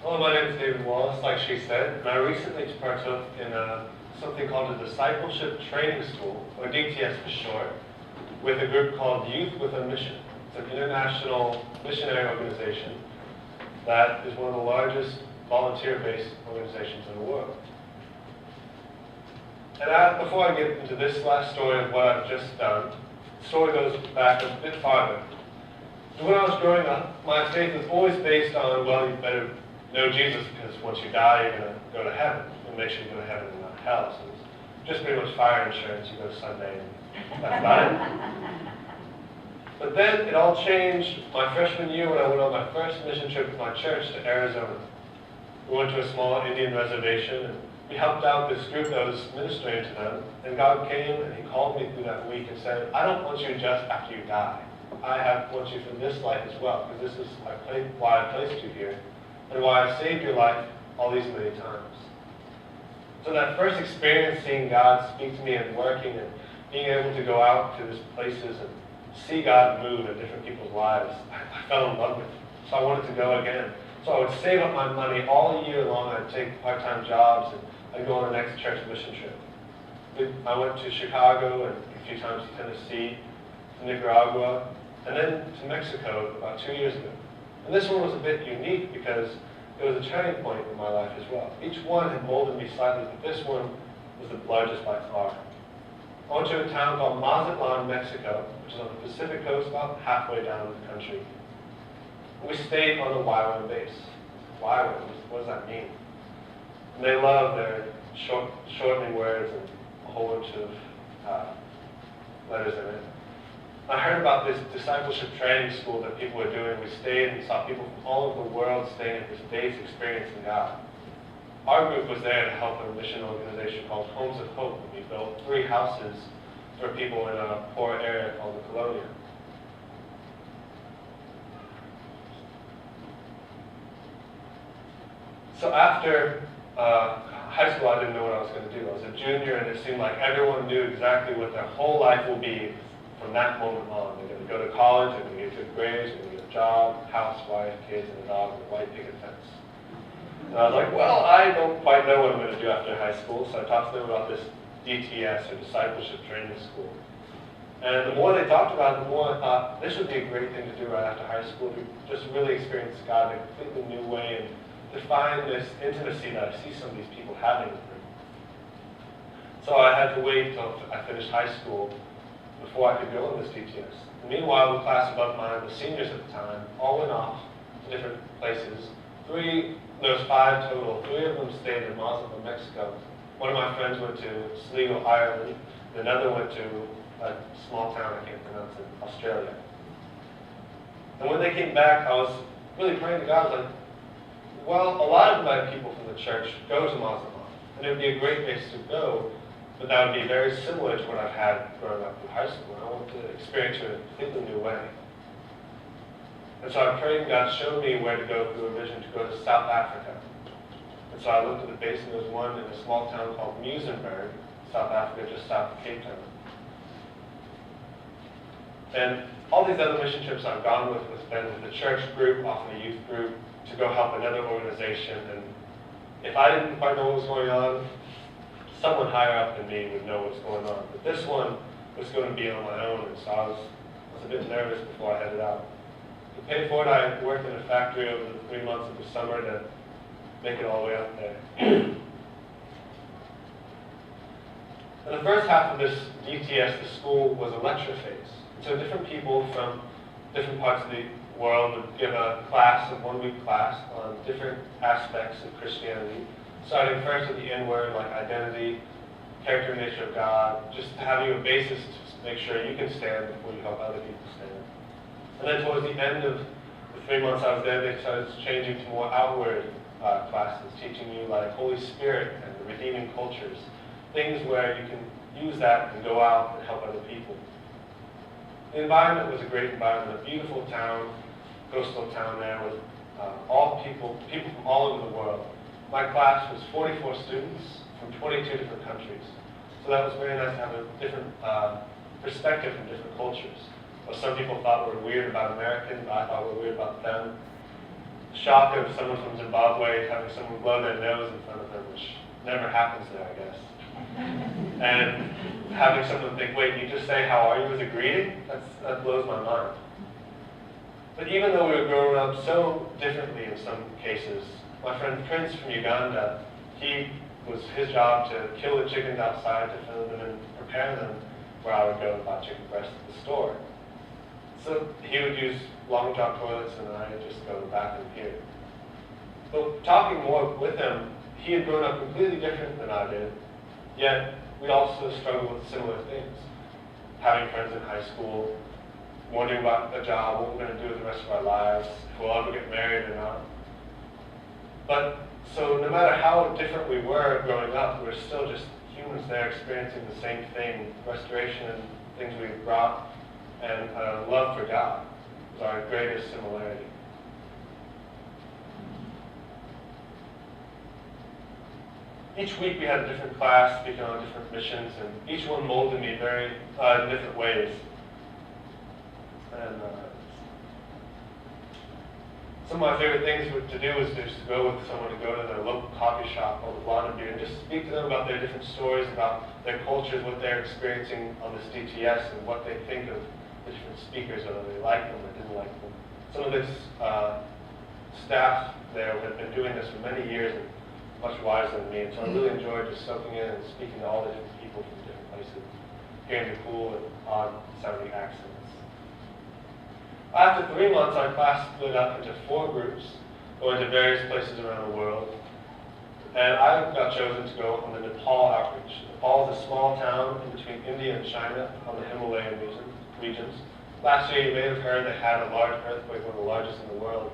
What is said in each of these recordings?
Hello, my name is David Wallace, like she said, and I recently partook in something called a Discipleship Training School, or DTS for short, with a group called Youth with a Mission. It's an international missionary organization that is one of the largest volunteer-based organizations in the world. And before I get into this last story of what I've just done, the story goes back a bit farther. So when I was growing up, my faith was always based on, well, you better know Jesus because once you die, you're going to go to heaven. And make sure you go to heaven and not hell. So it's just pretty much fire insurance. You go to Sunday and that's about it. But then it all changed my freshman year when I went on my first mission trip with my church to Arizona. We went to a small Indian reservation and we helped out this group that was ministering to them. And God came and He called me through that week and said, I don't want you just after you die. I want you for this life as well, because this is why I placed you here and why I saved your life all these many times. So that first experience seeing God speak to me and working and being able to go out to these places and see God move in different people's lives, I fell in love with it. So I wanted to go again. So I would save up my money all year long. I'd take part-time jobs and I'd go on the next church mission trip. I went to Chicago and a few times to Tennessee, to Nicaragua, and then to Mexico about 2 years ago. And this one was a bit unique because it was a turning point in my life as well. Each one had molded me slightly, but this one was the largest by far. I went to a town called Mazatlan, Mexico, which is on the Pacific coast, about halfway down the country. And we stayed on the YWAM base. YWAM, what does that mean? And they love their shortening words and a whole bunch of letters in it. I heard about this discipleship training school that people were doing. We stayed and saw people from all over the world staying at this base experiencing God. Our group was there to help a mission organization called Homes of Hope. We built 3 houses for people in a poor area called the Colonia. So after high school, I didn't know what I was going to do. I was a junior, and it seemed like everyone knew exactly what their whole life will be from that moment on. They're going to go to college, they're going to get good grades, they're going to get a job, house, wife, kids, and a dog, and a white picket fence. And I was like, well, I don't quite know what I'm going to do after high school, so I talked to them about this DTS, or Discipleship Training School. And the more they talked about it, the more I thought, this would be a great thing to do right after high school, to just really experience God in a completely new way, and to find this intimacy that I see some of these people having with me. So I had to wait until I finished high school before I could go on this DTS. And meanwhile, the class above mine, the seniors at the time, all went off to different places. There was 5 total. 3 of them stayed in Mazatlan, Mexico. One of my friends went to Sligo, Ireland. And another went to a small town, I can't pronounce it, Australia. And when they came back, I was really praying to God, like, well, a lot of my people from the church go to Mazatlan. And it would be a great place to go, but that would be very similar to what I've had growing up in high school. I want to experience it in a completely new way. And so I prayed, and God showed me where to go through a vision to go to South Africa. And so I looked at the base, and there was one in a small town called Muizenberg, South Africa, just south of Cape Town. And all these other mission trips I've gone with has been with the church group, often a youth group, to go help another organization. And if I didn't quite know what was going on, someone higher up than me would know what's going on. But this one was going to be on my own, and so I was a bit nervous before I headed out. To pay for it, I worked in a factory over the 3 months of the summer to make it all the way up there. And the first half of this DTS, the school, was a lecture phase. So different people from different parts of the world would give a class, a 1-week class, on different aspects of Christianity, starting first with the N-word, like identity, character and nature of God, just to have you a basis to make sure you can stand before you help other people stand. And then towards the end of the 3 months I was there, they started changing to more outward classes, teaching you like Holy Spirit and the redeeming cultures, things where you can use that and go out and help other people. The environment was a great environment, a beautiful town, coastal town there with all people from all over the world. My class was 44 students from 22 different countries. So that was very nice to have a different perspective from different cultures. What some people thought were weird about Americans, I thought were weird about them. shock of someone from Zimbabwe having someone blow their nose in front of them, which never happens there, I guess. And having someone think, wait, you just say how are you as a greeting? That blows my mind. But even though we were growing up so differently in some cases, my friend Prince from Uganda, it was his job to kill the chickens outside, to fill them and prepare them, where I would go and buy chicken breast at the store. So he would use long john toilets and I would just go back and here. But talking more with him, he had grown up completely different than I did, yet we also struggled with similar things. Having friends in high school, wondering about a job, what we're going to do with the rest of our lives, if we'll ever get married or not. But so no matter how different we were growing up, we're still just humans there experiencing the same thing, restoration and things we brought, and love for God was our greatest similarity. Each week we had a different class speaking on different missions, and each one molded me very in different ways. And some of my favorite things to do was just to go with someone to go to their local coffee shop or London Beer and just speak to them about their different stories, about their cultures, what they're experiencing on this DTS, and what they think of the different speakers, whether they like them or didn't like them. Some of this staff there have been doing this for many years and much wiser than me, and so I really enjoyed just soaking in and speaking to all the different people from different places, hearing the cool and odd-sounding accents. After 3 months, our class split up into 4 groups, going to various places around the world. And I got chosen to go on the Nepal outreach. Nepal is a small town in between India and China on the Himalayan regions. Last year, you may have heard they had a large earthquake, one of the largest in the world.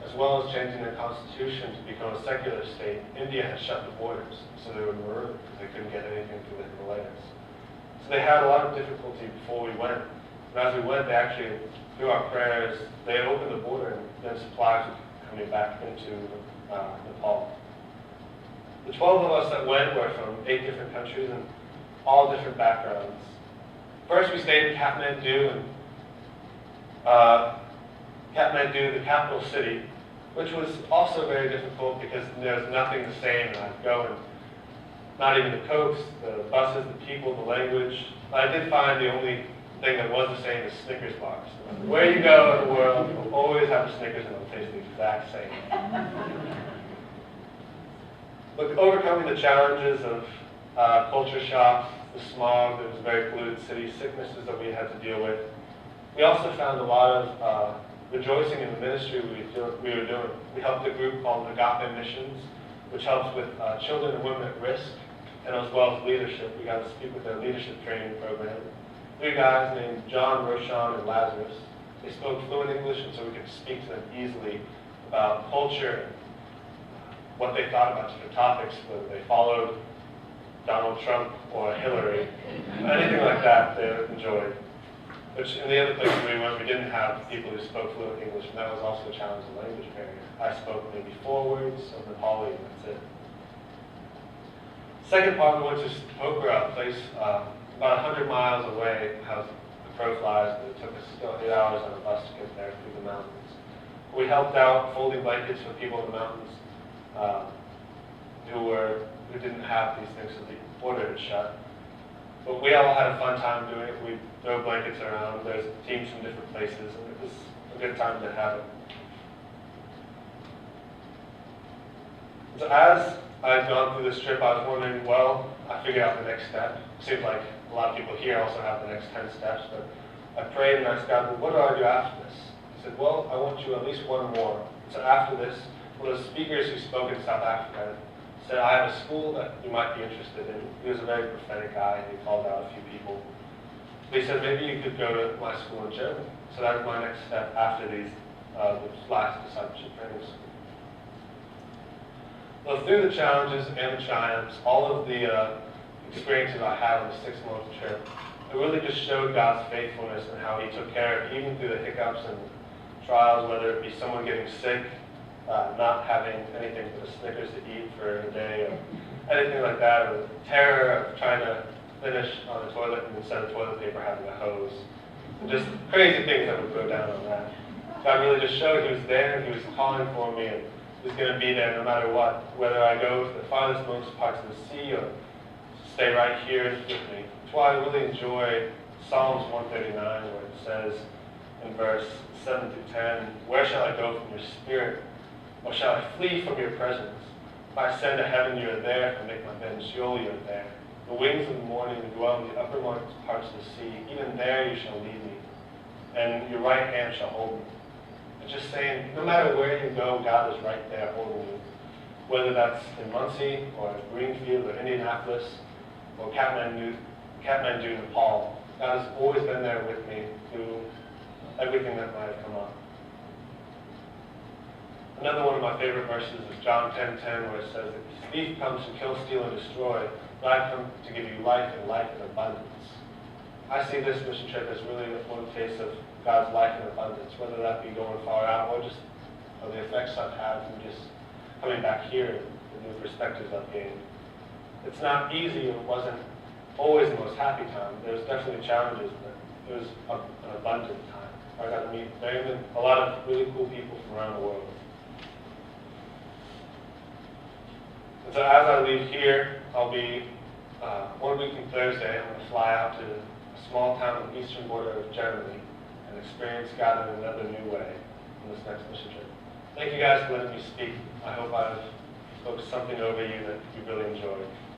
As well as changing their constitution to become a secular state, India had shut the borders, so they were marooned because they couldn't get anything through the Himalayas. So they had a lot of difficulty before we went. And as we went, they actually, through our prayers, they opened the border and then supplies were coming back into Nepal. The 12 of us that went were from 8 different countries and all different backgrounds. First, we stayed in Kathmandu, and Kathmandu, the capital city, which was also very difficult because there's nothing the same. And I'd go and not even the coast, the buses, the people, the language. But I did find the only thing that was the same is Snickers bars. Where you go in the world, you'll always have a Snickers and it'll taste the exact same. But overcoming the challenges of culture shock, the smog, that was a very polluted city, sicknesses that we had to deal with, we also found a lot of rejoicing in the ministry we were doing. We helped a group called Agape Missions, which helps with children and women at risk, and as well as leadership. We got to speak with their leadership training program. 3 guys named John, Roshan, and Lazarus. They spoke fluent English, and so we could speak to them easily about culture, what they thought about different topics, whether they followed Donald Trump or Hillary, anything like that they enjoyed. Which in the other places we went, we didn't have people who spoke fluent English, and that was also a challenge, the language barrier. I spoke maybe 4 words of Nepali, and that's it. Second part, we went to Pokhara, a place about 100 miles away, how the crow flies, but it took us still 8 hours on a bus to get there through the mountains. We helped out folding blankets for people in the mountains who didn't have these things, so the border had shut. But we all had a fun time doing it. We throw blankets around. There's teams from different places, and it was a good time to have it. So as I had gone through this trip, I was wondering, well, I figured out the next step. It seems like a lot of people here also have the next 10 steps, but I prayed and asked God, well, what do I do after this? He said, well, I want you at least one more. So after this, one of the speakers who spoke in South Africa said, I have a school that you might be interested in. He was a very prophetic guy, and he called out a few people. But he said, maybe you could go to my school in Germany. So that was my next step after these last discipleship training school. Well, through the challenges and the triumphs, all of the experiences I had on the 6-month trip, it really just showed God's faithfulness and how He took care of, even through the hiccups and trials, whether it be someone getting sick, not having anything but a Snickers to eat for a day, or anything like that, or the terror of trying to finish on the toilet and instead of toilet paper having a hose. And just crazy things that would go down on that. God really just showed He was there, and He was calling for me, and He was going to be there no matter what, whether I go to the farthest most parts of the sea or stay right here with me. That's why I really enjoy Psalms 139, where it says in verse 7 through 10, "Where shall I go from your spirit? Or shall I flee from your presence? If I ascend to heaven, you are there. If I make my bed in Sheol, you are there. The wings of the morning dwell in the uppermost parts of the sea. Even there you shall lead me, and your right hand shall hold me." It's just saying, no matter where you go, God is right there holding you. Whether that's in Muncie, or Greenfield, or Indianapolis, or Kathmandu, Nepal, God has always been there with me through everything that might have come up. Another one of my favorite verses is John 10:10, where it says that the thief comes to kill, steal, and destroy, but I come to give you life and life in abundance. I see this mission trip as really a foretaste of God's life in abundance, whether that be going far out or just the effects I've had from just coming back here, the new perspectives I've gained. It's not easy, it wasn't always the most happy time. There was definitely challenges, but it was an abundant time. I got to meet a lot of really cool people from around the world. And so as I leave here, I'll be, 1 week from Thursday, I'm going to fly out to a small town on the eastern border of Germany and experience God in another new way on this next mission trip. Thank you guys for letting me speak. I hope I've spoken something over you that you really enjoyed.